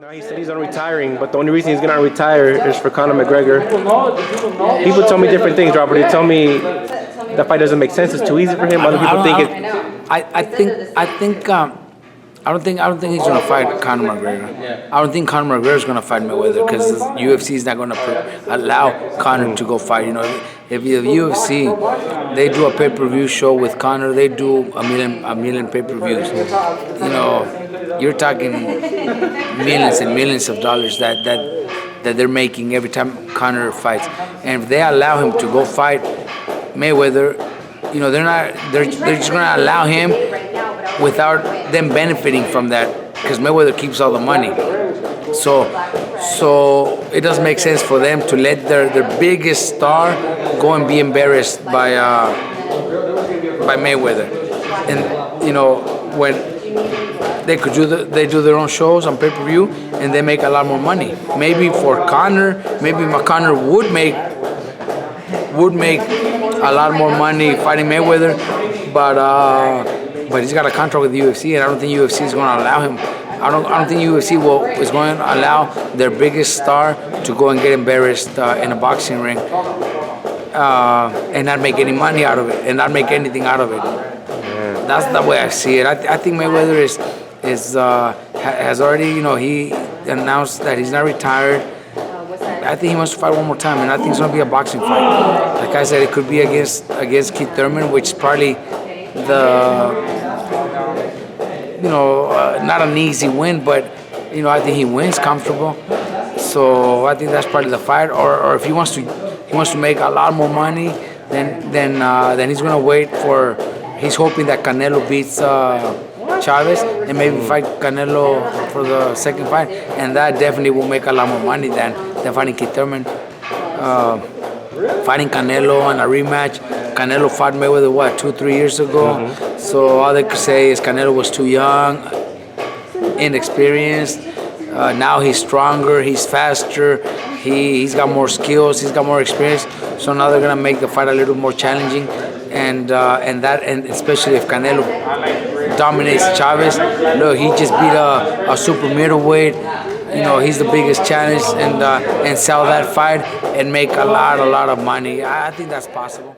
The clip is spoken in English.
Now he said he's unretiring, but the only reason he's gonna retire is for Conor McGregor. People tell me different things, Robert. They tell me that fight doesn't make sense. It's too easy for him. Other people think it. I don't think he's gonna fight Conor McGregor. I don't think Conor McGregor is gonna fight Mayweather because the UFC is not gonna allow Conor to go fight. You know, if the UFC they do a pay-per-view show with Conor, they do a million pay-per-views. You know, you're talking millions and millions of dollars that they're making every time Conor fights. And if they allow him to go fight Mayweather, you know, they're just gonna allow him without them benefiting from that, because Mayweather keeps all the money. So it doesn't make sense for them to let their biggest star go and be embarrassed by Mayweather. And you know, when they do their own shows on pay-per-view and they make a lot more money. Maybe for Conor, Conor would make a lot more money fighting Mayweather, but he's got a contract with the UFC, and I don't think UFC is going to allow him. I don't think UFC is going to allow their biggest star to go and get embarrassed in a boxing ring and not make any money out of it, and not make anything out of it. Yeah. That's the way I see it. I think Mayweather has already, you know, he announced that he's not retired. I think he wants to fight one more time, and I think it's going to be a boxing fight. Like I said, it could be against Keith Thurman, which is probably not an easy win, but you know, I think he wins comfortable. So I think that's probably the fight. Or if he wants to make a lot more money, then he's gonna wait for. He's hoping that Canelo beats Chavez and maybe fight Canelo for the second fight, and that definitely will make a lot more money than fighting Keith Thurman. Fighting Canelo in a rematch. Canelo fought Mayweather, 2-3 years ago? Mm-hmm. So all they could say is Canelo was too young, inexperienced. Now he's stronger, he's faster, he's got more skills, he's got more experience. So now they're gonna make the fight a little more challenging, and especially if Canelo dominates Chavez. Look, he just beat a super middleweight. You know, he's the biggest challenge, and sell that fight and make a lot of money. I think that's possible.